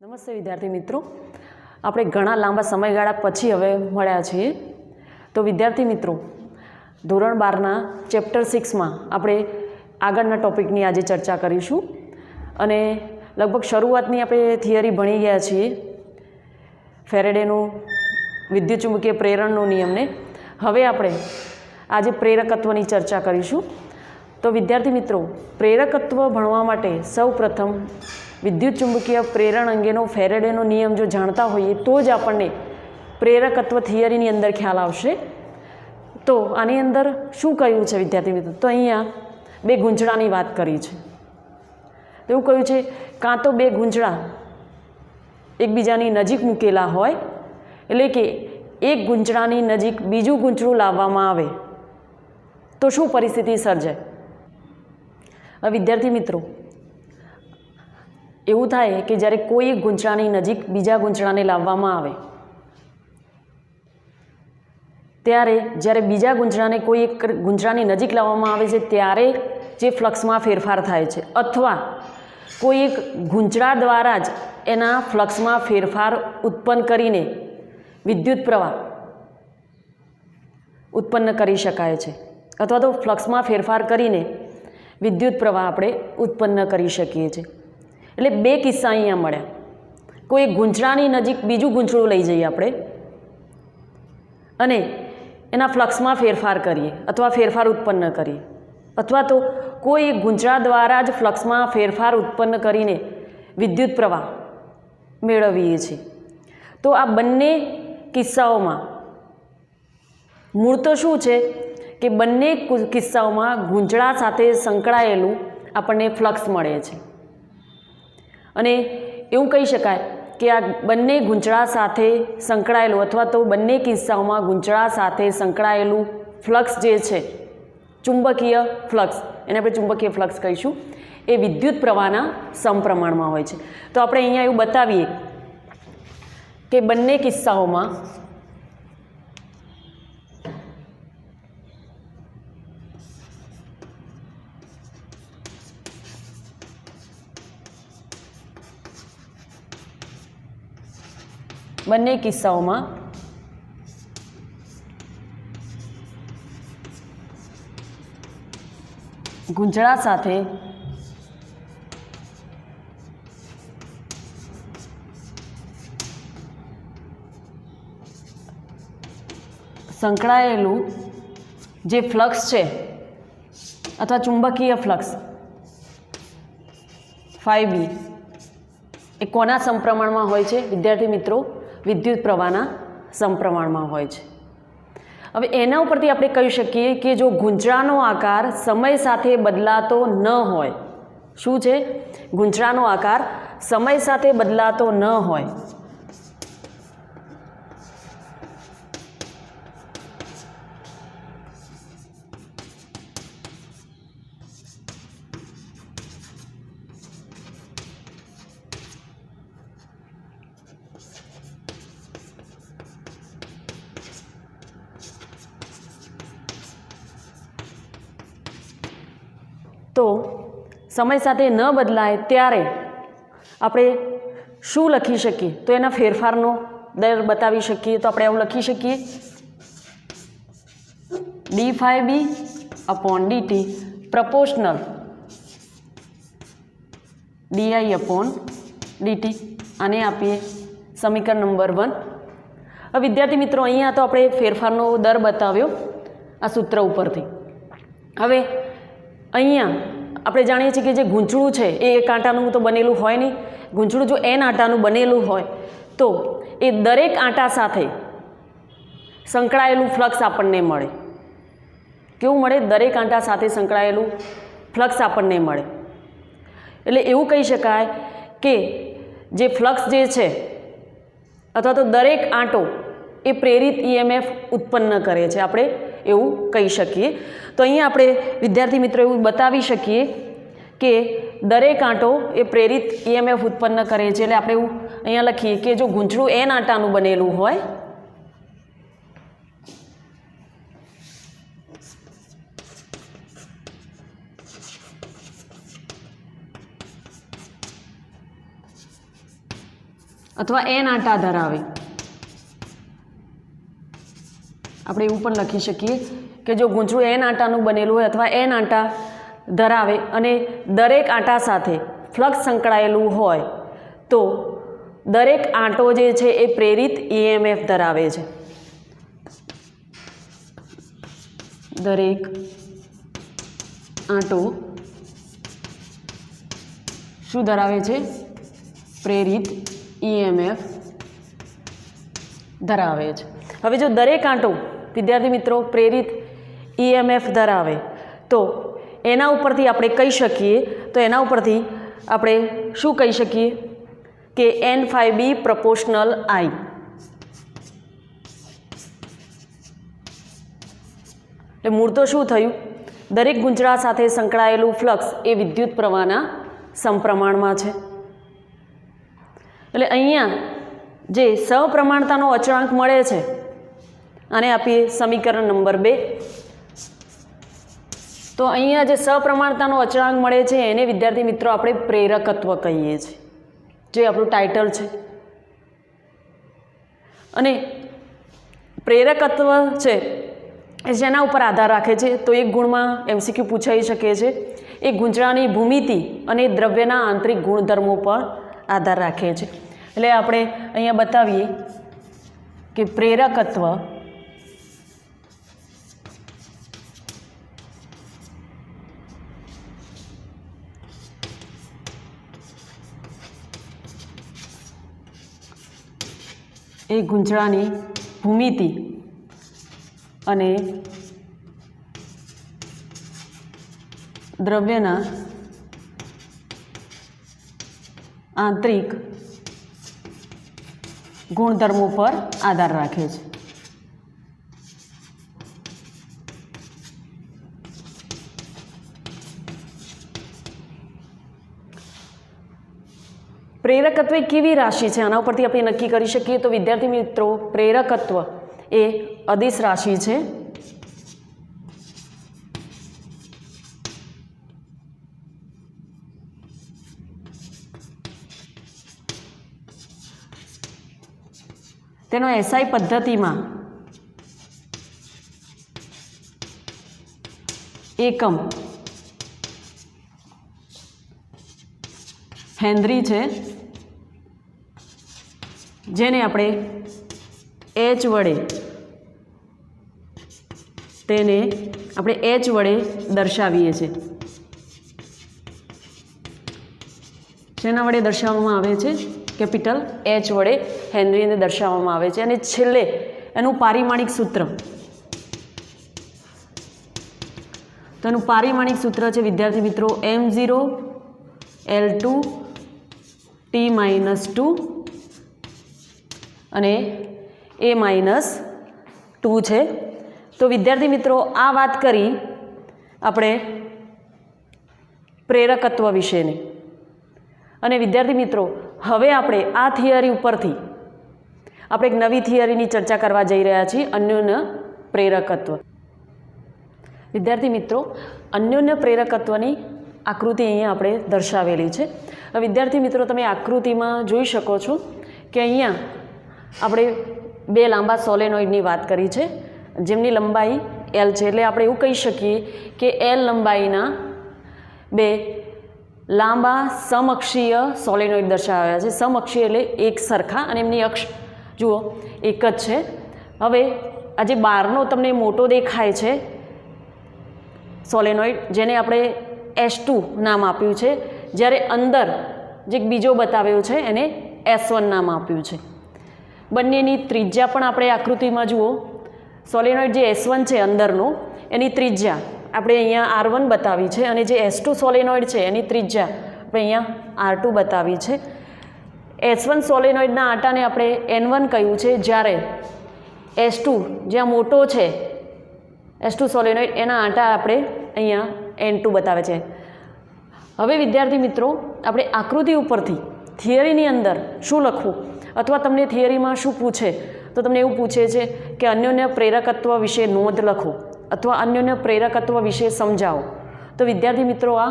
નમસ્તે વિદ્યાર્થી મિત્રો, આપણે ઘણા લાંબા સમયગાળા પછી હવે મળ્યા છીએ. તો વિદ્યાર્થી મિત્રો, ધોરણ 12ના ચેપ્ટર 6માં આપણે આગળના ટૉપિકની આજે ચર્ચા કરીશું. અને લગભગ શરૂઆતની આપણે થિયરી ભણી ગયા છીએ, ફેરેડેનું વિદ્યુતચુંબકીય પ્રેરણનો નિયમને. હવે આપણે આજે પ્રેરકત્વની ચર્ચા કરીશું. તો વિદ્યાર્થી મિત્રો, પ્રેરકત્વ ભણવા માટે સૌ પ્રથમ વિદ્યુતચુંબકીય પ્રેરણ અંગેનો ફેરેડેનો નિયમ જો જાણતા હોઈએ તો જ આપણને પ્રેરકત્વ થિયરીની અંદર ખ્યાલ આવશે. તો આની અંદર શું કહ્યું છે વિદ્યાર્થી મિત્રો? તો અહીંયા બે ગૂંચળાની વાત કરી છે. એવું કહ્યું છે, કાં તો બે ગૂંચળા એકબીજાની નજીક મૂકેલા હોય, એટલે કે એક ગૂંચળાની નજીક બીજું ગૂંચળું લાવવામાં આવે તો શું પરિસ્થિતિ સર્જાય? વિદ્યાર્થી મિત્રો, એવું થાય કે જ્યારે કોઈ એક ગૂંચળાની નજીક બીજા ગૂંચળાને લાવવામાં આવે ત્યારે જ્યારે બીજા ગૂંચળાને કોઈ એક ગૂંચળાની નજીક લાવવામાં આવે છે ત્યારે જે ફ્લક્સમાં ફેરફાર થાય છે, અથવા કોઈ એક ગૂંચળા દ્વારા જ એના ફ્લક્સમાં ફેરફાર ઉત્પન્ન કરીને વિદ્યુત પ્રવાહ ઉત્પન્ન કરી શકાય છે, અથવા તો ફ્લક્સમાં ફેરફાર કરીને વિદ્યુત પ્રવાહ આપણે ઉત્પન્ન કરી શકીએ છીએ. એટલે બે કિસ્સા અહીંયા મળ્યા. કોઈ ગૂંચળાની નજીક બીજું ગૂંચળું લઈ જઈએ આપણે અને એના ફ્લક્સમાં ફેરફાર કરીએ અથવા ફેરફાર ઉત્પન્ન કરીએ, અથવા તો કોઈ એક ગૂંચળા દ્વારા જ ફ્લક્સમાં ફેરફાર ઉત્પન્ન કરીને વિદ્યુત પ્રવાહ મેળવીએ છીએ. તો આ બંને કિસ્સાઓમાં મૂળ તો શું છે કે બંને કિસ્સાઓમાં ગૂંચળા સાથે સંકળાયેલું આપણને ફ્લક્સ મળે છે. અને એવું કહી શકાય કે આ બંને ગૂંચળા સાથે સંકળાયેલું, અથવા તો બંને કિસ્સાઓમાં ગૂંચળા સાથે સંકળાયેલું ફ્લક્સ જે છે, ચુંબકીય ફ્લક્સ, એને આપણે ચુંબકીય ફ્લક્સ કહીશું, એ વિદ્યુત પ્રવાહના સમપ્રમાણમાં હોય છે. તો આપણે અહીંયા એવું બતાવીએ કે બંને કિસ્સાઓમાં ગૂંચળા સાથે સંકળાયેલું જે ફ્લક્સ છે અથવા ચુંબકીય ફ્લક્સ φB એ કોના સમપ્રમાણમાં હોય છે વિદ્યાર્થી મિત્રો? વિદ્યુત પ્રવાહના સમપ્રમાણમાં હોય છે. હવે એના ઉપરથી આપણે કહી શકીએ કે જો ગૂંચળાનો આકાર સમય સાથે બદલાતો ન હોય, શું છે? ગૂંચળાનો આકાર સમય સાથે બદલાતો ન હોય તો સમય સાથે ન બદલાય ત્યારે આપણે શું લખી શકીએ? તો એના ફેરફારનો દર બતાવી શકીએ. તો આપણે એવું લખી શકીએ dφB/dt પ્રપોર્શનલ di/dt. આને આપીએ સમીકરણ નંબર 1. હવે વિદ્યાર્થી મિત્રો, અહીંયા તો આપણે ફેરફારનો દર બતાવ્યો આ સૂત્ર ઉપરથી. હવે અહીંયા આપણે જાણીએ છીએ કે જે ગૂંચળું છે એ એક આંટાનું તો બનેલું હોય નહીં. ગૂંચળું જો n આંટાનું બનેલું હોય તો એ દરેક આંટા સાથે સંકળાયેલું ફ્લક્સ આપણને મળે. કેવું મળે? દરેક આંટા સાથે સંકળાયેલું ફ્લક્સ આપણને મળે. એટલે એવું કહી શકાય કે જે ફ્લક્સ જે છે, અથવા તો દરેક આંટો એ પ્રેરિત EMF ઉત્પન્ન કરે છે, આપણે એવું કહી શકીએ. તો અહીંયા આપણે વિદ્યાર્થી મિત્રો એવું બતાવી શકીએ કે દરેક આંટો એ પ્રેરિત EMF ઉત્પન્ન કરે છે. એટલે આપણે એવું અહીંયા લખીએ કે જો ગૂંચળું n આંટાનું બનેલું હોય અથવા n આંટા ધરાવે. આપણે એવું પણ લખી શકીએ કે જો ગૂંચળું n આંટાનું બનેલું હોય અથવા n આંટા ધરાવે અને દરેક આંટા સાથે ફ્લક્સ સંકળાયેલું હોય તો દરેક આંટો જે છે એ પ્રેરિત EMF ધરાવે છે. દરેક આંટો શું ધરાવે છે? પ્રેરિત EMF ધરાવે છે. હવે જો દરેક આંટો વિદ્યાર્થી મિત્રો પ્રેરિત EMF ધરાવે તો એના ઉપરથી આપણે કહી શકીએ શું કહી શકીએ કે N∅B proportional I. એટલે મૂળ તો શું થયું? દરેક ગૂંચળા સાથે સંકળાયેલું ફ્લક્સ એ વિદ્યુત પ્રવાહના સમપ્રમાણમાં છે. એટલે અહીંયા જે સપ્રમાણતાનો અચળાંક મળે છે આને આપીએ સમીકરણ નંબર 2. તો અહીંયા જે સપ્રમાણતાનો અચળાંક મળે છે એને વિદ્યાર્થી મિત્રો આપણે પ્રેરકત્વ કહીએ છીએ, જે આપણું ટાઇટલ છે. અને પ્રેરકત્વ છે એ જેના ઉપર આધાર રાખે છે? તો એક ગુણમાં MCQ પૂછાઈ શકે છે. એ ગૂંચળાની ભૂમિતિ અને દ્રવ્યના આંતરિક ગુણધર્મો પર આધાર રાખે છે. એટલે આપણે અહીંયા બતાવીએ કે પ્રેરકત્વ એ ગૂંચળાની ભૂમિતિ અને દ્રવ્યના આંતરિક ગુણધર્મો પર આધાર રાખે છે. પ્રેરકત્વ એ કેવી રાશિ છે આના ઉપરથી આપણે નક્કી કરી શકીએ તો વિદ્યાર્થી મિત્રો પ્રેરકત્વ એ અદિશ રાશિ છે. તેનો SI પદ્ધતિમાં એકમ હેનરી છે, જેને આપણે H વડે દર્શાવીએ છીએ. શેના વડે દર્શાવવામાં આવે છે? કેપિટલ H વડે હેનરીને દર્શાવવામાં આવે છે. અને છેલ્લે એનું પારિમાણિક સૂત્ર, તો એનું પારિમાણિક સૂત્ર છે વિદ્યાર્થી મિત્રો M0 L2 T-2 અને A-2 છે. તો વિદ્યાર્થી મિત્રો આ વાત કરી આપણે પ્રેરકત્વ વિશેની. અને વિદ્યાર્થી મિત્રો હવે આપણે આ થિયરી ઉપરથી આપણે એક નવી થિયરીની ચર્ચા કરવા જઈ રહ્યા છીએ, અન્યોન્ય પ્રેરકત્વ. વિદ્યાર્થી મિત્રો અન્યોન્ય પ્રેરકત્વની આકૃતિ અહીંયા આપણે દર્શાવેલી છે. વિદ્યાર્થી મિત્રો તમે આકૃતિમાં જોઈ શકો છો કે અહીંયા આપણે બે લાંબા સોલેનોઇડની વાત કરી છે જેમની લંબાઈ L છે. એટલે આપણે એવું કહી શકીએ કે L લંબાઈના બે લાંબા સમઅક્ષીય સોલેનોઇડ દર્શાવ્યા છે. સમઅક્ષીય એટલે એક સરખા અને એમની અક્ષ જુઓ એક જ છે. હવે આ જે બહારનો તમને મોટો દેખાય છે સોલેનોઇડ, જેને આપણે S2 નામ આપ્યું છે, જ્યારે અંદર જે બીજો બતાવ્યો છે એને S1 નામ આપ્યું છે. બંનેની ત્રિજ્યા પણ આપણે આકૃતિમાં જુઓ. સોલેનોઇડ જે S1 છે અંદરનો, એની ત્રિજ્યા આપણે અહીંયા R1 બતાવી છે અને જે S2 સોલેનોઇડ છે એની ત્રિજ્યા આપણે અહીંયા R2 બતાવી છે. S1 સોલેનોઇડના આંટાને આપણે N1 કહ્યું છે, જ્યારે S2 જ્યાં મોટો છે S2 સોલેનોઇડ એના આંટા આપણે અહીંયા N2 બતાવે છે. હવે વિદ્યાર્થી મિત્રો આપણે આકૃતિ ઉપરથી થિયરીની અંદર શું લખવું અથવા તમને થિયરીમાં શું પૂછે તો તમને એવું પૂછે છે કે અન્યોન્ય પ્રેરકત્વ વિશે નોંધ લખો અથવા અન્યોન્ય પ્રેરકત્વ વિશે સમજાવો. તો તો વિદ્યાર્થી મિત્રો આ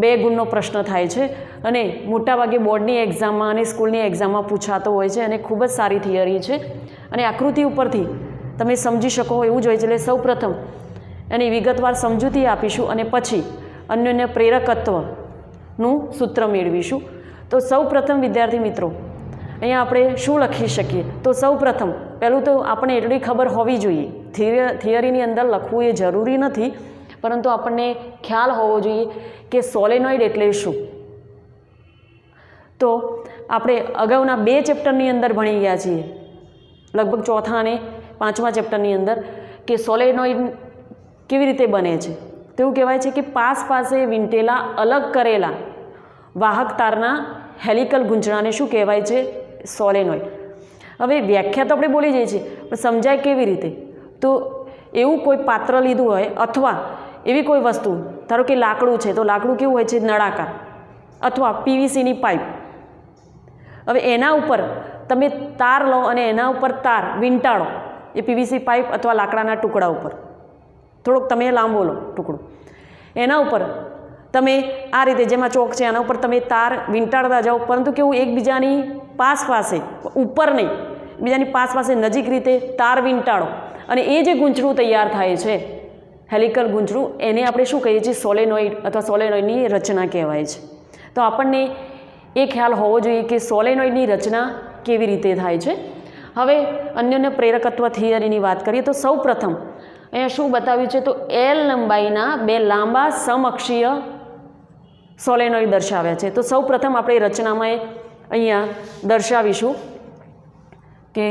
2 ગુણનો પ્રશ્ન થાય છે અને મોટાભાગે બોર્ડની એક્ઝામમાં અને સ્કૂલની એક્ઝામમાં પૂછાતો હોય છે અને ખૂબ જ સારી થિયરી છે અને આકૃતિ ઉપરથી તમે સમજી શકો એવું જ હોય છે. એટલે સૌપ્રથમ એની વિગતવાર સમજૂતી આપીશું અને પછી અન્યોન્ય પ્રેરકત્વનું સૂત્ર મેળવીશું. તો સૌપ્રથમ વિદ્યાર્થી મિત્રો અહીંયા આપણે શું લખી શકીએ? તો સૌપ્રથમ પહેલું તો આપણને એટલી ખબર હોવી જોઈએ, થિયરીની અંદર લખવું એ જરૂરી નથી, પરંતુ આપણને ખ્યાલ હોવો જોઈએ કે સોલેનોઇડ એટલે શું. તો આપણે અગાઉના 2 ચેપ્ટરની અંદર ભણી ગયા છીએ, લગભગ 4થા અને 5મા ચેપ્ટરની અંદર, કે સોલેનોઇડ કેવી રીતે બને છે. તો એવું કહેવાય છે કે પાસે વીંટેલા અલગ કરેલા વાહક તારના હેલિકલ ગૂંચળાને શું કહેવાય છે? સોલેનોઇડ. હવે વ્યાખ્યા તો આપણે બોલી જઈએ છીએ, પણ સમજાય કેવી રીતે? તો એવું કોઈ પાત્ર લીધું હોય અથવા એવી કોઈ વસ્તુ, ધારો કે લાકડું છે, તો લાકડું કેવું હોય છે? નળાકાર, અથવા પીવીસીની પાઇપ. હવે એના ઉપર તમે તાર લો અને એના ઉપર તાર વીંટાળો, એ પીવીસી પાઇપ અથવા લાકડાના ટુકડા ઉપર થોડોક તમે લાંબો લો ટુકડો, એના ઉપર તમે આ રીતે, જેમાં ચોક છે એના ઉપર તમે તાર વીંટાળતા જાઓ, પરંતુ કેવું એકબીજાની પાસે ઉપર નહીં, બીજાની પાસે નજીક રીતે તાર વીંટાળો અને એ જે ગૂંચળું તૈયાર થાય છે, હેલિકલ ગૂંચળું, એને આપણે શું કહીએ છીએ? સોલેનોઇડ અથવા સોલેનોઇડની રચના કહેવાય છે. તો આપણને એ ખ્યાલ હોવો જોઈએ કે સોલેનોઇડની રચના કેવી રીતે થાય છે. હવે અન્યોન્ય પ્રેરકત્વ થિયરીની વાત કરીએ તો સૌ પ્રથમ અહીંયા શું બતાવ્યું છે? તો L લંબાઈના 2 લાંબા સમઅક્ષીય સોલેનોઇડ દર્શાવ્યા છે. તો સૌ પ્રથમ આપણે રચનામાં અહીંયા દર્શાવીશું કે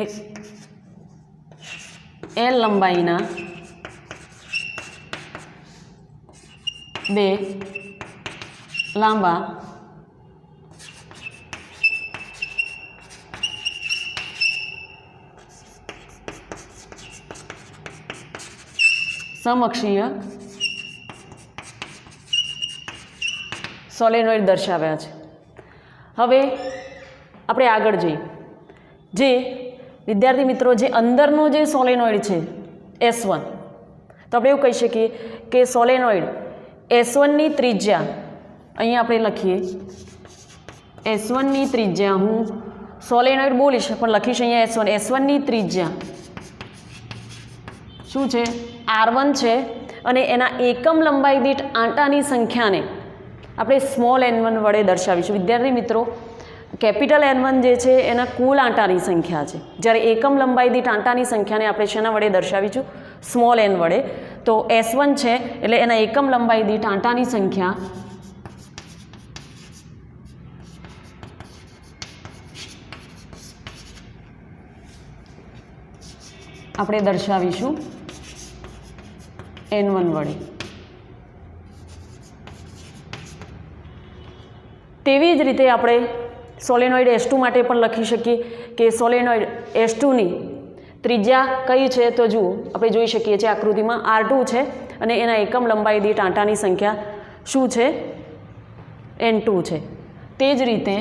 L લંબાઈના 2 લાંબા સમઅક્ષીય સોલેનોઇડ દર્શાવ્યા છે. હવે આપણે આગળ જઈએ. જે વિદ્યાર્થી મિત્રો, જે અંદરનો જે સોલેનોઇડ છે S1, તો આપણે એવું કહી શકીએ કે સોલેનોઇડ S1ની ત્રિજ્યા, અહીંયા આપણે લખીએ S1ની ત્રિજ્યા, હું સોલેનોઇડ બોલીશ પણ લખીશ અહીંયા S1ની ત્રિજ્યા શું છે? R1 છે અને એના એકમ લંબાઈ દીઠ આંટાની સંખ્યાને આપણે સ્મોલ n1 વડે દર્શાવીશું. વિદ્યાર્થી મિત્રો, કેપિટલ N1 જે છે એના કુલ આંટાની સંખ્યા છે, જ્યારે એકમ લંબાઈ દીઠ આંટાની સંખ્યાને આપણે શેના વડે દર્શાવીશું? સ્મોલ n વડે. તો S1 છે એટલે એના એકમ લંબાઈ દીઠ આંટાની સંખ્યા આપણે દર્શાવીશું N1 વડે. તેવી જ રીતે આપણે સોલેનોઇડ S2 માટે પણ લખી શકીએ કે સોલેનોઇડ S2ની ત્રિજ્યા કઈ છે? તો જુઓ, આપણે જોઈ શકીએ છીએ આકૃતિમાં R2 છે અને એના એકમ લંબાઈ દીઠ આંટાની સંખ્યા શું છે? N2 છે. તે જ રીતે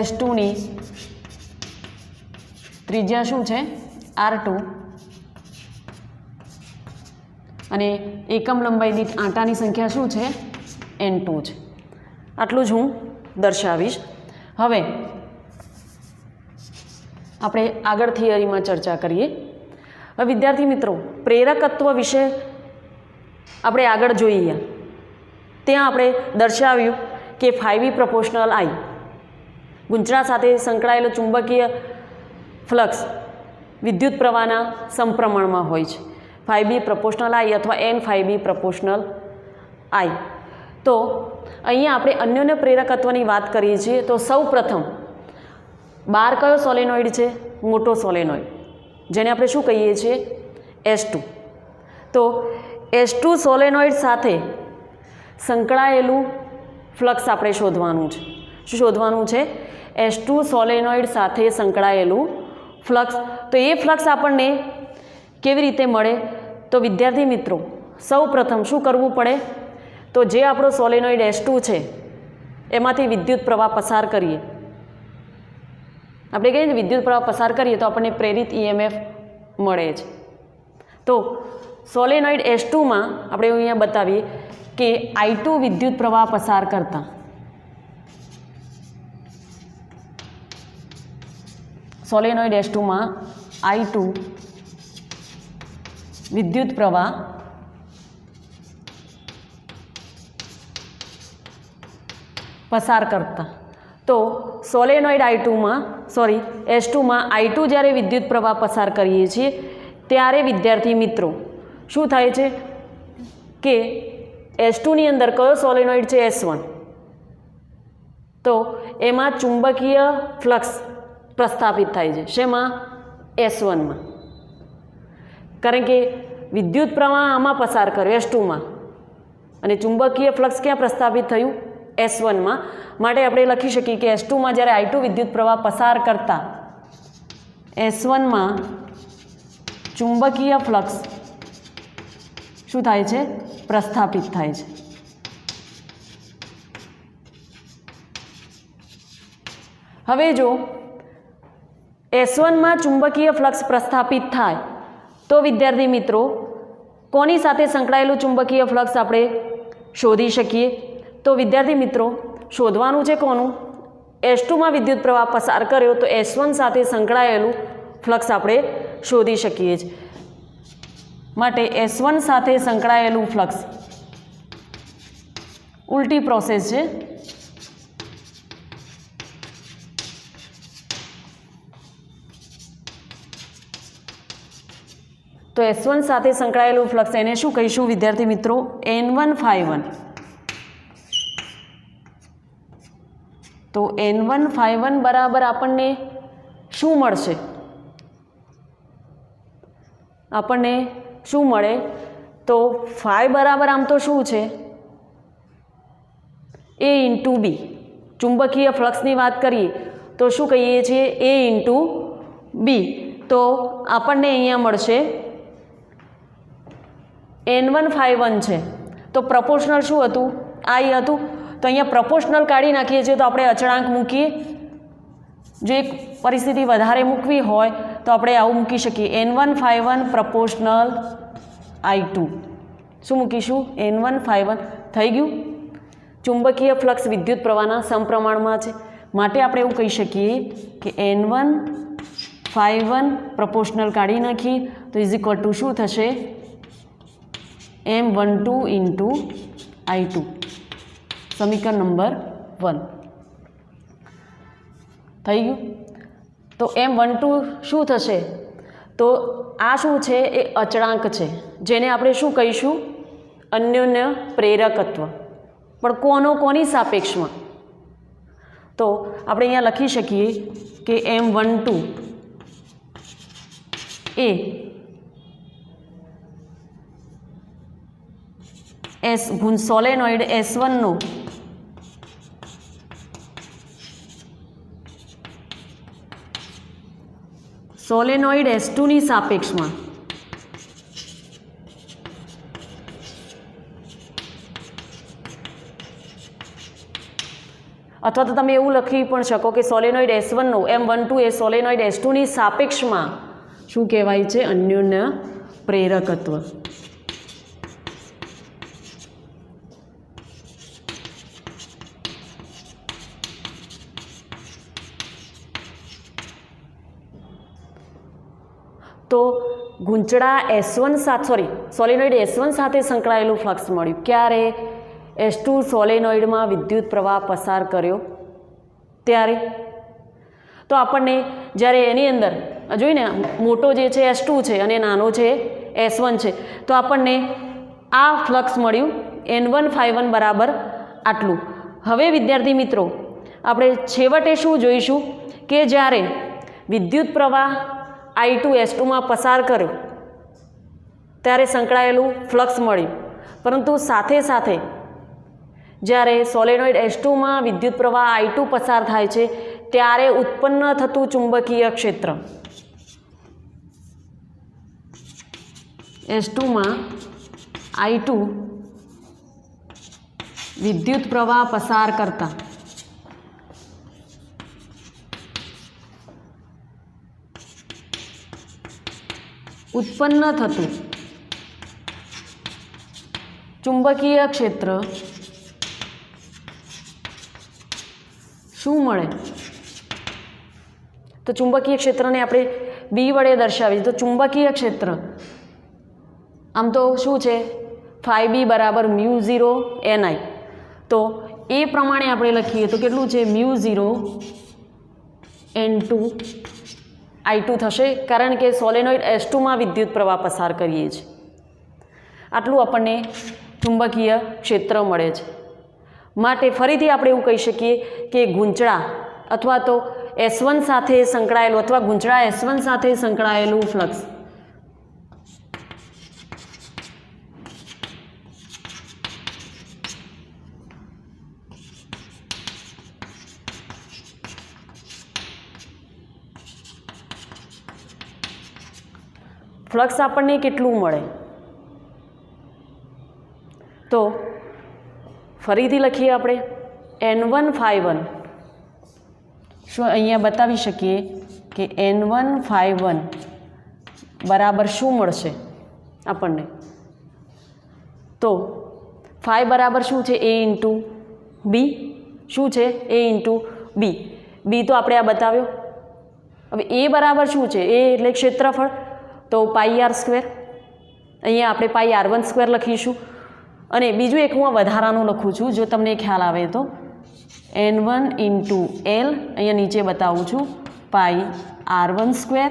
S2ની ત્રિજ્યા શું છે? R2 અને એકમ લંબાઈ દીઠ આંટાની સંખ્યા શું છે? N2 છે. આટલું જ હું દર્શાવીશ. હવે આપણે આગળ થિયરીમાં ચર્ચા કરીએ. હવે વિદ્યાર્થી મિત્રો, પ્રેરકત્વ વિશે આપણે આગળ જોઈએ. ત્યાં આપણે દર્શાવ્યું કે 5V પ્રપોર્શનલ I, ગૂંચળા સાથે સંકળાયેલો ચુંબકીય ફ્લક્સ વિદ્યુત પ્રવાહના સમપ્રમાણમાં હોય છે. 5B પ્રપોર્શનલ I અથવા N5B પ્રપોર્શનલ I. તો અહીંયા આપણે અન્યોન્ય પ્રેરકત્વની વાત કરીએ છીએ. તો સૌ પ્રથમ બાર કયો સોલેનોઇડ છે? મોટો સોલેનોઇડ, જેને આપણે શું કહીએ છીએ? S2. તો S2 સોલેનોઇડ સાથે સંકળાયેલું ફ્લક્સ આપણે શોધવાનું છે. શું શોધવાનું છે? S2 સોલેનોઇડ સાથે સંકળાયેલું ફ્લક્સ. તો એ ફ્લક્સ આપણને કેવી રીતે મળે? તો વિદ્યાર્થી મિત્રો, સૌ પ્રથમ શું કરવું પડે? તો જે આપણો સોલેનોઇડ S2 છે એમાંથી વિદ્યુત પ્રવાહ પસાર કરીએ. આપણે કહીએ વિદ્યુત પ્રવાહ પસાર કરીએ તો આપણને પ્રેરિત EMF મળે છે. तो સોલેનોઇડ S2 માં આપણે અહીંયા બતાવીએ કે I2 વિદ્યુત પ્રવાહ પસાર કરતા સોલેનોઇડ S2 માં I2 વિદ્યુત પ્રવાહ પસાર કરતા તો સોલેનોઇડ I2 માં S2 માં I2 જ્યારે વિદ્યુત પ્રવાહ પસાર કરીએ છીએ ત્યારે વિદ્યાર્થી મિત્રો શું થાય છે કે S2 ની અંદર કયો સોલેનોઇડ છે S1 તો એમાં ચુંબકીય ફ્લક્સ પ્રસ્થાપિત થાય છે શેમાં S1 માં કારણ કે વિદ્યુત પ્રવાહ આમાં પસાર કર્યો S2 માં અને ચુંબકીય ફ્લક્સ ક્યાં પ્રસ્થાપિત થયું S1 માં માટે આપણે લખી શકીએ કે S2 માં જ્યારે I2 વિદ્યુત પ્રવાહ પસાર કરતા S1 માં ચુંબકીય ફ્લક્સ શું થાય છે પ્રસ્થાપિત થાય છે હવે જો S1 માં ચુંબકીય ફ્લક્સ પ્રસ્થાપિત થાય તો વિદ્યાર્થી મિત્રો કોની સાથે સંકળાયેલું ચુંબકીય ફ્લક્સ આપણે શોધી શકીએ તો વિદ્યાર્થી મિત્રો શોધવાનું છે કોનું S2 માં વિદ્યુત પ્રવાહ પસાર કર્યો તો S1 સાથે સંકળાયેલું ફ્લક્સ આપણે શોધી શકીએ છીએ માટે S1 સાથે સંકળાયેલું ફ્લક્સ ઉલટી પ્રોસેસ છે તો S1 સાથે સંકળાયેલું ફ્લક્સ એને શું કહીશું વિદ્યાર્થી મિત્રો N1∅1 તો N1∅1 બરાબર આપણને શું મળશે આપણને શું મળે તો ફાઈ બરાબર આમ તો શું છે A ઇન્ટુ બી ચુંબકીય ફ્લક્સની વાત કરીએ તો શું કહીએ છીએ A ઇન્ટુ બી તો આપણને અહીંયા મળશે N1∅1 છે તો પ્રપોર્શનલ શું હતું I હતું તો અહીંયા પ્રપોર્શનલ કાઢી નાખીએ છીએ તો આપણે અચળાંક મૂકીએ જો એક પરિસ્થિતિ વધારે મૂકવી હોય તો આપણે આવું મૂકી શકીએ N1∅1 પ્રપોર્શનલ I2 શું મૂકીશું N1∅1 થઈ ગયું ચુંબકીય ફ્લક્સ વિદ્યુત પ્રવાહના સમપ્રમાણમાં છે માટે આપણે એવું કહી શકીએ કે N1∅1 પ્રપોર્શનલ કાઢી નાખીએ તો ઇઝ ઇક્વલ ટુ શું થશે M12 ઇન્ટુ I2 સમીકરણ નંબર 1 થઈ ગયું તો M12 શું થશે તો આ શું છે એ અચળાંક છે જેને આપણે શું કહીશું અન્યોન્ય પ્રેરકત્વ પણ કોની સાપેક્ષમાં તો આપણે અહીંયા લખી શકીએ કે M12 એ સોલેનોઇડ S1 નો સોલેનોઇડ S2 ની સાપેક્ષમાં અથવા તો તમે એવું લખી પણ શકો કે સોલેનોઇડ S1 નો M12 એ સોલેનોઇડ S2 ની સાપેક્ષમાં શું કહેવાય છે અન્યોન્ય પ્રેરકત્વ તો ગૂંચળા S1 સાથે સોલેનોઇડ S1 સાથે સંકળાયેલું ફ્લક્સ મળ્યું ક્યારે S2 સોલેનોઇડમાં વિદ્યુત પ્રવાહ પસાર કર્યો ત્યારે તો આપણને જ્યારે એની અંદર જોઈને મોટો જે છે S2 છે અને નાનો છે S1 છે તો આપણને આ ફ્લક્સ મળ્યું N1∅1 બરાબર આટલું હવે વિદ્યાર્થી મિત્રો આપણે છેવટે શું જોઈશું કે જ્યારે વિદ્યુત પ્રવાહ I2 S2 માં પસાર કર્યો ત્યારે સંકળાયેલું ફ્લક્સ મળ્યું પરંતુ સાથે સાથે જ્યારે સોલેનોઇડ S2 માં વિદ્યુત પ્રવાહ I2 પસાર થાય છે ત્યારે ઉત્પન્ન થતું ચુંબકીય ક્ષેત્ર S2 માં I2 વિદ્યુત પ્રવાહ પસાર કરતા ઉત્પન્ન થતું ચુંબકીય ક્ષેત્ર શું મળે? તો ચુંબકીય ક્ષેત્રને આપણે બી વડે દર્શાવીએ તો ચુંબકીય ક્ષેત્ર આમ તો શું છે, ફાઈ બી બરાબર મ્યુ 0 NI. તો એ પ્રમાણે આપણે લખીએ તો કેટલું છે, મ્યુ 0 N2 I2 થશે, કારણ કે સોલેનોઇડ S2માં વિદ્યુત પ્રવાહ પસાર કરીએ છીએ. આટલું આપણને ચુંબકીય ક્ષેત્ર મળે છે. માટે ફરીથી આપણે એવું કહી શકીએ કે ગૂંચળા અથવા તો S1 સાથે સંકળાયેલું અથવા ગૂંચળા S1 સાથે સંકળાયેલું ફ્લક્સ આપણને કેટલું મળે? તો ફરીથી લખીએ આપણે N1 શું અહીંયા બતાવી શકીએ કે N1 બરાબર શું મળશે આપણને? તો ફાઈ બરાબર શું છે, A ઇન્ટુ બી. શું છે? A ઇન્ટુ બી. બી તો આપણે આ બતાવ્યો. હવે એ બરાબર શું છે? એ એટલે ક્ષેત્રફળ, તો પાઈ આર સ્ક્વેર. અહીંયા આપણે પાઈ R1 સ્ક્વેર લખીશું. અને બીજું એક હું વધારાનું લખું છું, જો તમને ખ્યાલ આવે તો N1 ઇન્ટુ L, અહીંયા નીચે બતાવું છું, પાઈ R1 સ્ક્વેર.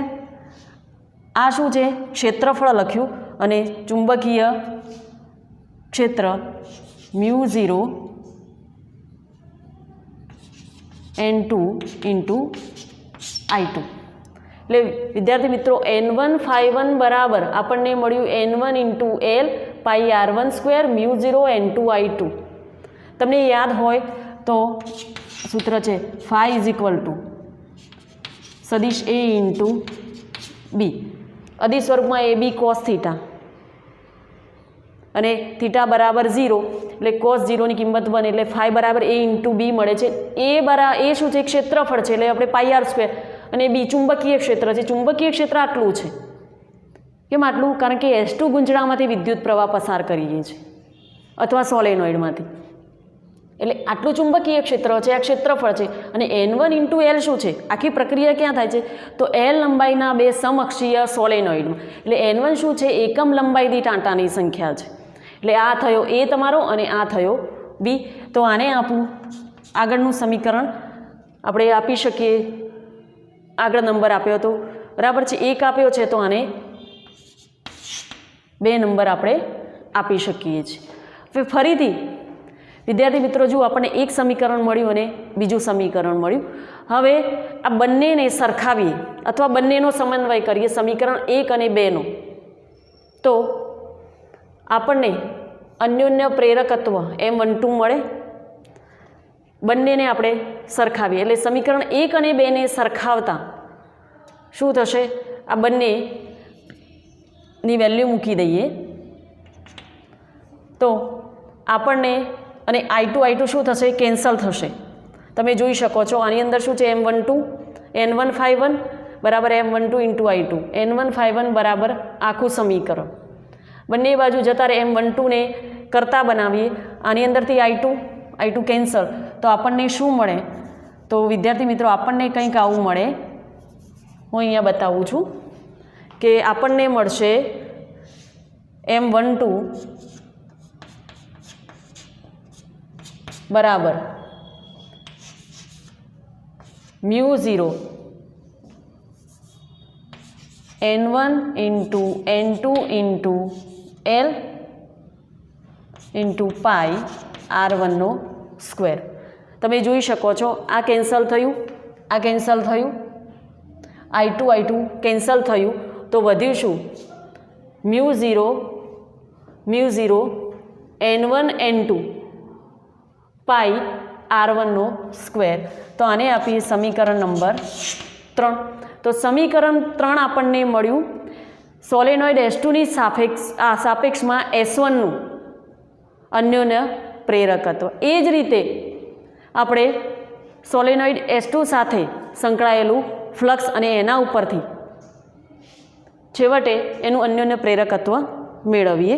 આ શું છે? ક્ષેત્રફળ લખ્યું. અને ચુંબકીય ક્ષેત્ર મ્યુ 0 N2 ઇન્ટુ I2. એટલે વિદ્યાર્થી મિત્રો N1 બરાબર આપણને મળ્યું N1 ઇન્ટુ L પાઈ R1 square mu 0 N2 I2. તમને યાદ હોય તો સૂત્ર છે ફાઈ ઇઝ ઇક્વલ ટુ સદિશ A ઇન્ટુ બી. અદિશ સ્વરૂપમાં AB cos થીટા અને થીટા બરાબર 0 એટલે cos 0ની કિંમત 1 એટલે ફાઈ બરાબર A ઇન્ટુ બી મળે છે. એ શું છે? ક્ષેત્રફળ છે, એટલે આપણે પાઈ આર સ્ક્વેર. અને બી ચુંબકીય ક્ષેત્ર છે. ચુંબકીય ક્ષેત્ર આટલું છે. કેમ આટલું? કારણ કે S2 ગુંચળામાંથી વિદ્યુત પ્રવાહ પસાર કરીએ છીએ અથવા સોલેનોઇડમાંથી, એટલે આટલું ચુંબકીય ક્ષેત્ર છે, આ ક્ષેત્રફળ છે. અને N1 ઇન્ટુ L શું છે? આખી પ્રક્રિયા ક્યાં થાય છે? તો L લંબાઈના બે સમઅક્ષીય સોલેનોઇડમાં. એટલે N1 શું છે? એકમ લંબાઈ દીઠ આંટાની સંખ્યા છે. એટલે આ થયો A તમારો અને આ થયો બી. તો આને આપું આગળનું સમીકરણ આપણે આપી શકીએ. આગળ નંબર આપ્યો હતો, બરાબર છે, 1 આપ્યો છે, તો આને 2 નંબર આપણે આપી શકીએ છીએ. હવે ફરીથી વિદ્યાર્થી મિત્રો જુઓ, આપણને એક સમીકરણ મળ્યું અને બીજું સમીકરણ મળ્યું. હવે આ બંનેને સરખાવીએ અથવા બંનેનો સમન્વય કરીએ, સમીકરણ 1 અને 2નો, તો આપણને અન્યોન્ય પ્રેરકત્વ M12 મળે. બંનેને આપણે સરખાવીએ એટલે સમીકરણ 1 અને 2ને સરખાવતા શું થશે? આ બંનેની વેલ્યુ મૂકી દઈએ તો આપણને અને I2 શું થશે? કેન્સલ થશે. તમે જોઈ શકો છો આની અંદર શું છે? N1 બરાબર M12 ઇન્ટુ I2. N1 બરાબર આખું સમીકરણ. બંને બાજુ જતા રહે M12 ને કરતા બનાવીએ. આની અંદરથી I2 કેન્સલ. તો આપણને શું મળે? તો વિદ્યાર્થી મિત્રો આપણને કંઈક આવું મળે. હું અહીંયા બતાવું છું કે આપણને મળશે M12 બરાબર mu 0 N1 into N2 into L into pi R1નો સ્ક્વેર. તમે જોઈ શકો છો આ કેન્સલ થયું, આ કેન્સલ થયું, I2 કેન્સલ થયું. તો વધ્યું શું? મ્યુ 0 N1 N2 પાઈ R1નો સ્ક્વેર. તો આને આપીએ સમીકરણ નંબર 3. તો સમીકરણ 3 આપણને મળ્યું સોલેનોઇડ S2ની સાપેક્ષમાં S1નું અન્યોન્ય પ્રેરકત્વ. એ જ રીતે આપણે સોલેનોઇડ S2 સાથે સંકળાયેલું ફ્લક્સ અને એના ઉપરથી છેવટે એનું અન્યોન્ય પ્રેરકત્વ મેળવીએ.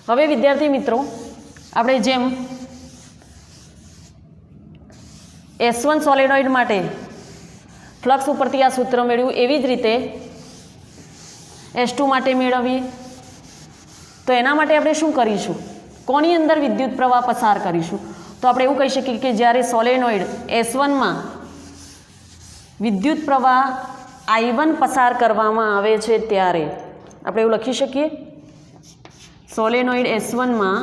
હવે વિદ્યાર્થી મિત્રો આપણે જેમ S1 સોલેનોઇડ માટે ફ્લક્સ ઉપરથી આ સૂત્ર મેળવ્યું એવી જ રીતે S2 માટે મેળવીએ તો એના માટે આપણે શું કરીશું, કોની અંદર વિદ્યુત પ્રવાહ પસાર કરીશું? તો આપણે એવું કહી શકીએ કે જ્યારે સોલેનોઇડ S1માં વિદ્યુત પ્રવાહ I1 પસાર કરવામાં આવે છે ત્યારે આપણે એવું લખી શકીએ, સોલેનોઇડ S1માં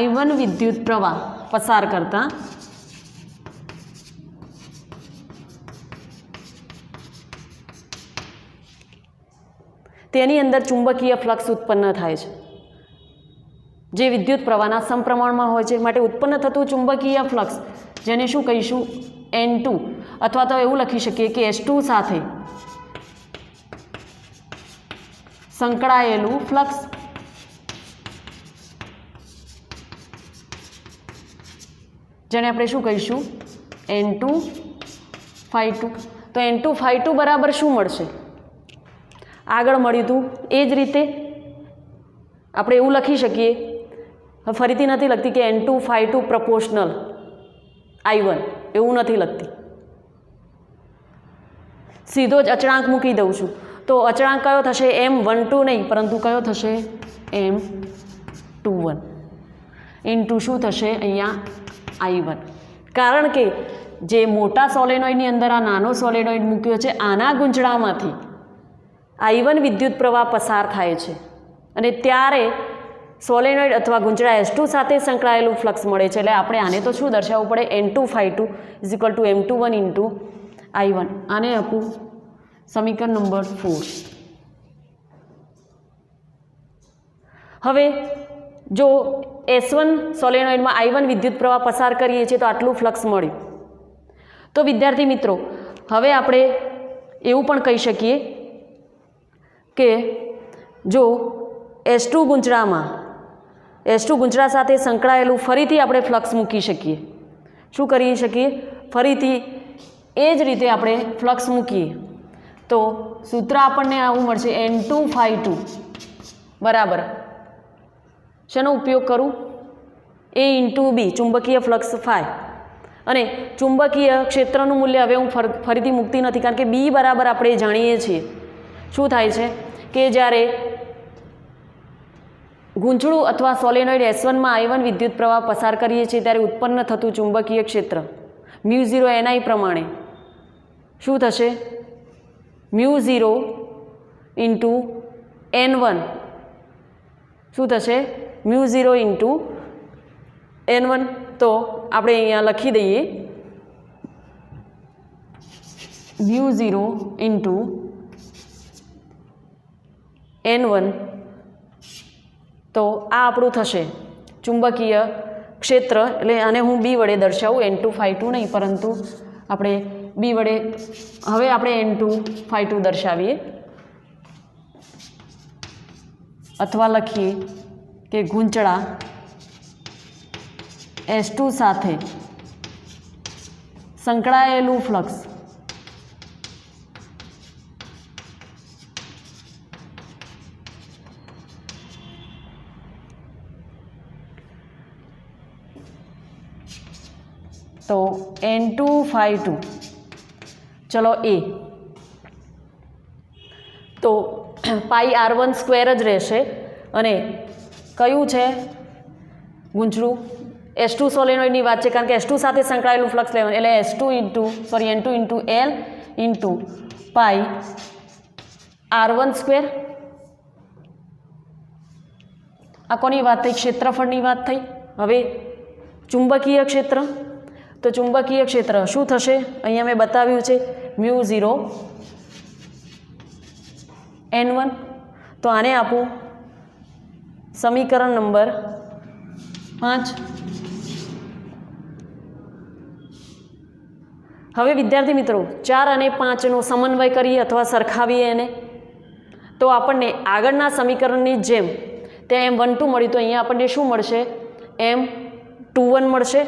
I1 વિદ્યુત પ્રવાહ પસાર કરતા તેની અંદર ચુંબકીય ફ્લક્સ ઉત્પન્ન થાય છે જે વિદ્યુત પ્રવાહના સમપ્રમાણમાં હોય છે. માટે ઉત્પન્ન થતું ચુંબકીય ફ્લક્સ જેને શું કહીશું, N2, અથવા તો એવું લખી શકીએ કે S2 સાથે સંકળાયેલું ફ્લક્સ જેને આપણે શું કહીશું, N2-φ2. તો N2-φ2 બરાબર શું મળશે, આગળ મળ્યું હતું એ જ રીતે આપણે એવું લખી શકીએ. ફરીથી નથી લખતી કે N2-φ2 પ્રપોર્શનલ I1, એવું નથી લખતી, સીધો જ અચળાંક મૂકી દઉં છું. તો અચળાંક કયો થશે, M12 નહીં પરંતુ કયો થશે, M21 ઇન્ટુ શું થશે અહીંયા I1. કારણ કે જે મોટા સોલેનોઇડની અંદર આ નાનો સોલેનોઇડ મૂક્યો છે આના ગૂંચળામાંથી I1 વિદ્યુત પ્રવાહ પસાર થાય છે અને ત્યારે સોલેનોઇડ અથવા ગૂંચળા S2 સાથે સંકળાયેલું ફ્લક્સ મળે છે. એટલે આપણે આને તો શું દર્શાવવું પડે, N2-φ2 = M21 ઇન્ટુ I1. આને આપું સમીકરણ નંબર 4. હવે જો S1 સોલેનોઇડમાં I1 વિદ્યુત પ્રવાહ પસાર કરીએ છીએ તો આટલું ફ્લક્સ મળ્યું. તો વિદ્યાર્થી મિત્રો હવે આપણે એવું પણ કહી શકીએ કે જો S2 ગૂંચળા સાથે સંકળાયેલું ફરીથી આપણે ફ્લક્સ મૂકી શકીએ. શું કરી શકીએ, ફરીથી એ જ રીતે આપણે ફ્લક્સ મૂકીએ તો સૂત્ર આપણને આવું મળશે, N2-φ2 બરાબર શેનો ઉપયોગ કરું, A ઇન્ટુ બી ચુંબકીય ફ્લક્સ ફાઈ. અને ચુંબકીય ક્ષેત્રનું મૂલ્ય હવે હું ફરીથી મૂકતી નથી કારણ કે બી બરાબર આપણે જાણીએ છીએ શું થાય છે કે જ્યારે ગૂંચળું અથવા સોલેનોઇડ S1માં I1 વિદ્યુત પ્રવાહ પસાર કરીએ છીએ ત્યારે ઉત્પન્ન થતું ચુંબકીય ક્ષેત્ર μ0 Ni પ્રમાણે શું થશે, μ0 ઇન્ટુ N1 શું થશે, μ0 ઇન્ટુ N1. તો આપણે અહીંયા લખી દઈએ μ0 ઇન્ટુ N1. તો આ આપણું થશે ચુંબકીય ક્ષેત્ર. એટલે આને હું બી વડે દર્શાવું, N2-φ2 નહીં પરંતુ આપણે બી વડે હવે આપણે N2-φ2 દર્શાવીએ અથવા લખીએ કે ગૂંચળા S2 સાથે સંકળાયેલું ફ્લક્સ તો N2-φ2 ચલો A તો πr1² જ રહેશે અને કયું છે ગૂંચળું S2 સોલેનોઇડની વાત છે કારણ કે S2 સાથે સંકળાયેલું ફ્લક્સ લેવાનું એટલે N2 into L into πr1². આ કોની વાત થઈ, ક્ષેત્રફળની વાત થઈ. હવે ચુંબકીય ક્ષેત્ર, તો ચુંબકીય ક્ષેત્ર શું થશે, અહીંયા મેં બતાવ્યું છે μ0 N1. તો આને આપું સમીકરણ નંબર 5. હવે વિદ્યાર્થી મિત્રો 4 અને 5નો સમન્વય કરીએ અથવા સરખાવીએ એને તો આપણને આગળના સમીકરણની જેમ ત્યાં M12 મળ્યું તો અહીંયા આપણને શું મળશે, M21 મળશે.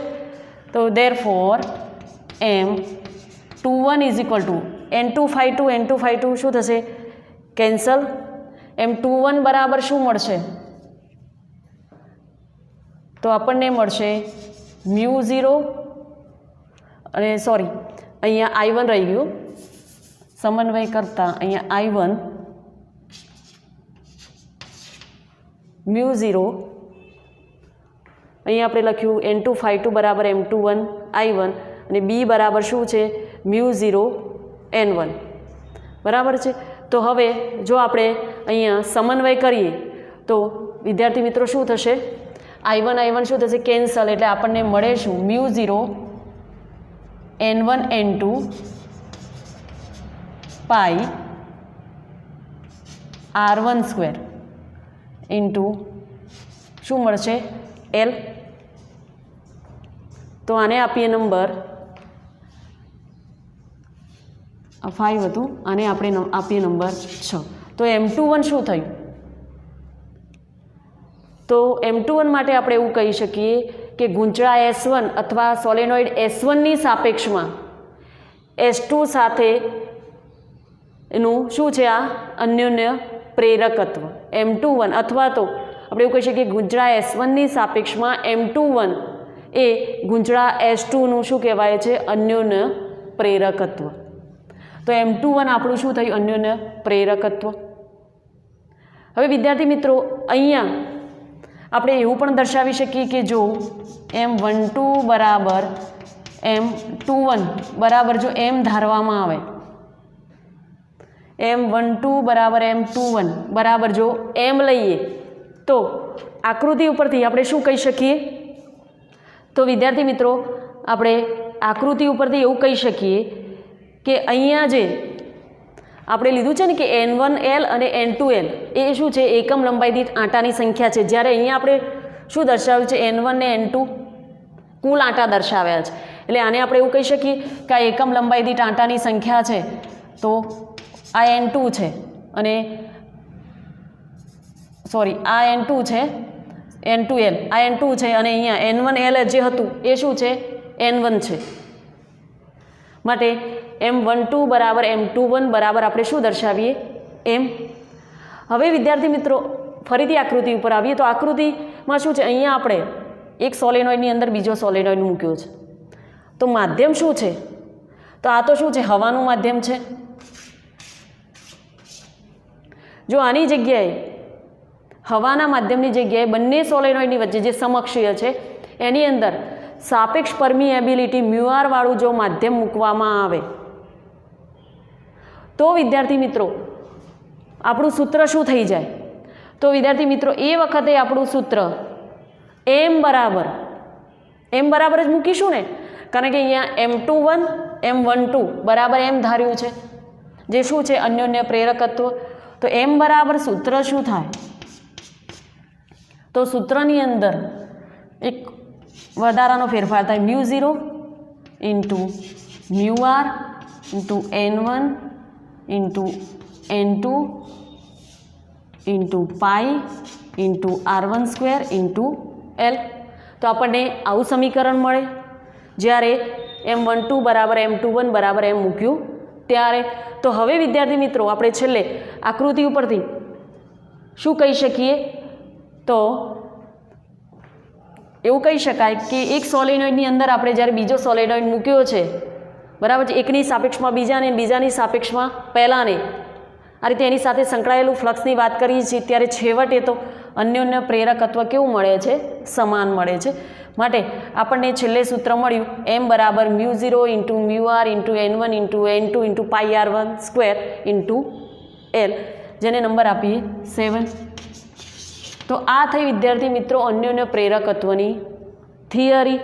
તો therefore M21 = N2-φ2 શું થશે, કેન્સલ. M21 બરાબર શું મળશે, તો આપણને મળશે μ0 અને સોરી અહીંયા I1 રહી ગયું, સમન્વય કરતાં અહીંયા I1 μ0, અહીંયા આપણે લખ્યું N2 ∅2 બરાબર M21 I1 અને B બરાબર શું છે μ0 N1 બરાબર છે. તો હવે જો આપણે અહીંયા સમન્વય કરીએ તો વિદ્યાર્થી મિત્રો શું થશે, I1 શું થશે કેન્સલ, એટલે આપણને મળે શું μ0 N1 N2 પાઈ R12 ઇન્ટુ શું મળશે L. તો આને આપીએ નંબર 5 હતું, આને આપણે આપીએ નંબર 6. તો M21 શું થયું, તો M21 માટે આપણે એવું કહી શકીએ કે ગૂંચળા S1 અથવા સોલેનોઇડ S1 ની સાપેક્ષમાં S2 સાથે એનું શું છે આ અન્યોન્ય પ્રેરકત્વ M21, અથવા તો આપણે એવું કહી શકીએ ગૂંચળા S1 ની સાપેક્ષમાં M21 એ ગૂંચળા S2 નું શું કહેવાય છે અન્યોન્ય પ્રેરકત્વ. તો M21 આપણું શું થયું અન્યોન્ય પ્રેરકત્વ. હવે વિદ્યાર્થી મિત્રો અહીંયા આપણે એવું પણ દર્શાવી શકીએ કે જો M12 બરાબર M21 બરાબર જો M ધારવામાં આવે, M12 બરાબર M21 બરાબર જો M લઈએ તો આકૃતિ ઉપરથી આપણે શું કહી શકીએ, તો વિદ્યાર્થી મિત્રો આપણે આકૃતિ ઉપરથી એવું કહી શકીએ કે અહીંયા જે આપણે લીધું છે ને કે N1L અને N2L એ શું છે એકમ લંબાઈ દીઠ આંટાની સંખ્યા છે, જ્યારે અહીંયા આપણે શું દર્શાવ્યું છે N1 ને N2 કુલ આંટા દર્શાવ્યા છે, એટલે આને આપણે એવું કહી શકીએ કે આ એકમ લંબાઈ દીઠ આંટાની સંખ્યા છે. તો આ N2 છે અને સોરી આ N2 છે N2L, આ N2 છે અને અહીંયા N1L જે હતું એ શું છે N1 છે. માટે M12 બરાબર M21 બરાબર આપણે શું દર્શાવીએ M. હવે વિદ્યાર્થી મિત્રો ફરીથી આકૃતિ ઉપર આવીએ તો આકૃતિમાં શું છે, અહીંયા આપણે એક સોલેનોઇડની અંદર બીજો સોલેનોઇડ મૂક્યો છે, તો માધ્યમ શું છે, તો આ તો શું છે હવાનું માધ્યમ છે. જો આની જગ્યાએ હવાના માધ્યમની જગ્યાએ બંને સોલેનોઇડની વચ્ચે જે સમકક્ષીય છે એની અંદર સાપેક્ષ પરમિએબિલિટી μr વાળું જો માધ્યમ મૂકવામાં આવે તો વિદ્યાર્થી મિત્રો આપણું સૂત્ર શું થઈ જાય, તો વિદ્યાર્થી મિત્રો એ વખતે આપણું સૂત્ર M બરાબર જ મૂકીશું ને, કારણ કે અહીંયા M21 M12 બરાબર M ધાર્યું છે જે શું છે અન્યોન્ય પ્રેરકત્વ. તો M બરાબર સૂત્ર શું થાય, તો સૂત્રની અંદર એક વધારાનો ફેરફાર થાય μ0 into μr into N1 into N2 into pi into R12 into L. તો આપણને આવું સમીકરણ મળે જ્યારે M12 બરાબર M21 બરાબર M મૂક્યું ત્યારે. તો હવે વિદ્યાર્થી મિત્રો આપણે છેલ્લે આકૃતિ ઉપરથી શું કહી શકીએ, તો એવું કહી શકાય કે એક સોલેનોઇડની અંદર આપણે જ્યારે બીજો સોલેનોઇડ મૂક્યો છે બરાબર છે, એકની સાપેક્ષમાં બીજાને બીજાની સાપેક્ષમાં પહેલાંને, આ રીતે એની સાથે સંકળાયેલું ફ્લક્સની વાત કરીએ છીએ ત્યારે છેવટે તો અન્યોન્ય પ્રેરકત્વ કેવું મળે છે સમાન મળે છે. માટે આપણને છેલ્લે સૂત્ર મળ્યું M બરાબર μ0 into μr into N1 into N2 into pi R12 into L, જેને નંબર આપીએ 7. તો આ થઈ વિદ્યાર્થી મિત્રો અન્યોન્ય પ્રેરકત્વની થિયરી.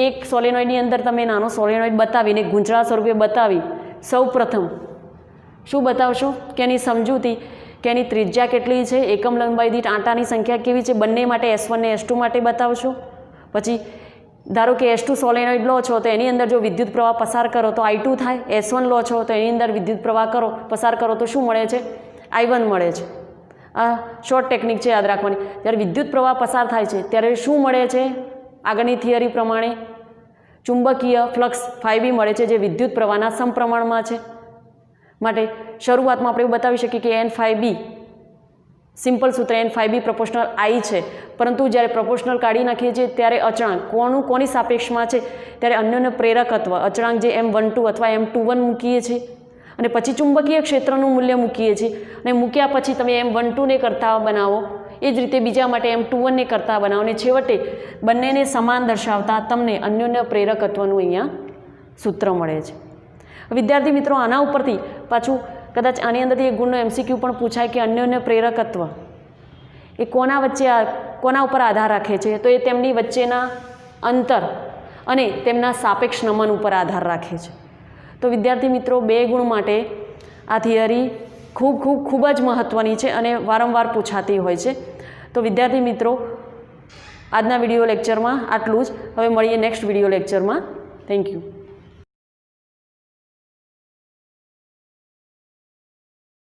એક સોલેનોઇડની અંદર તમે નાનો સોલેનોઇડ બતાવીને ગૂંચળા સ્વરૂપે બતાવી સૌ પ્રથમ શું બતાવશો કે એની સમજૂતી, કે એની ત્રિજ્યા કેટલી છે, એકમ લંબાઈ દીઠ આંટાની સંખ્યા કેવી છે, બંને માટે S1 ને S2 માટે બતાવશો. પછી ધારો કે S2 સોલેનોઇડ લો છો તો એની અંદર જો વિદ્યુત પ્રવાહ પસાર કરો તો I2 થાય, S1 લો છો તો એની અંદર વિદ્યુત પ્રવાહ પસાર કરો તો શું મળે છે I1 મળે છે. આ શોર્ટ ટેકનિક છે યાદ રાખવાની. જ્યારે વિદ્યુત પ્રવાહ પસાર થાય છે ત્યારે શું મળે છે, આગળની થિયરી પ્રમાણે ચુંબકીય ફ્લક્સ ∅b મળે છે જે વિદ્યુત પ્રવાહના સમપ્રમાણમાં છે. માટે શરૂઆતમાં આપણે એવું બતાવી શકીએ કે N∅b સિમ્પલ સૂત્ર N5B પ્રપોર્શનલ I છે, પરંતુ જ્યારે પ્રપોર્શનલ કાઢી નાખીએ છીએ ત્યારે અચળાંક કોની સાપેક્ષમાં છે ત્યારે અન્યોન્ય પ્રેરકત્વ અચળાંક જે M12 અથવા M21 મૂકીએ છીએ અને પછી ચુંબકીય ક્ષેત્રનું મૂલ્ય મૂકીએ છીએ અને મૂક્યા પછી તમે M12 ને કરતા બનાવો, એ જ રીતે બીજા માટે M21 ને કરતા બનાવો અને છેવટે બંનેને સમાન દર્શાવતા તમને અન્યોન્ય પ્રેરકત્વનું અહીંયા સૂત્ર મળે છે. વિદ્યાર્થી મિત્રો, આના ઉપરથી પાછું કદાચ આની અંદરથી એક ગુણનો MCQ પણ પૂછાય કે અન્યોન્ય પ્રેરકત્વ એ કોના ઉપર આધાર રાખે છે, તો એ તેમની વચ્ચેના અંતર અને તેમના સાપેક્ષ નમન ઉપર આધાર રાખે છે. તો વિદ્યાર્થી મિત્રો, 2 ગુણ માટે આ થિયરી ખૂબ જ મહત્ત્વની છે અને વારંવાર પૂછાતી હોય છે. તો વિદ્યાર્થી મિત્રો, આજના વિડીયો લેક્ચરમાં આટલું જ. હવે મળીએ નેક્સ્ટ વિડીયો લેક્ચરમાં. Thank you.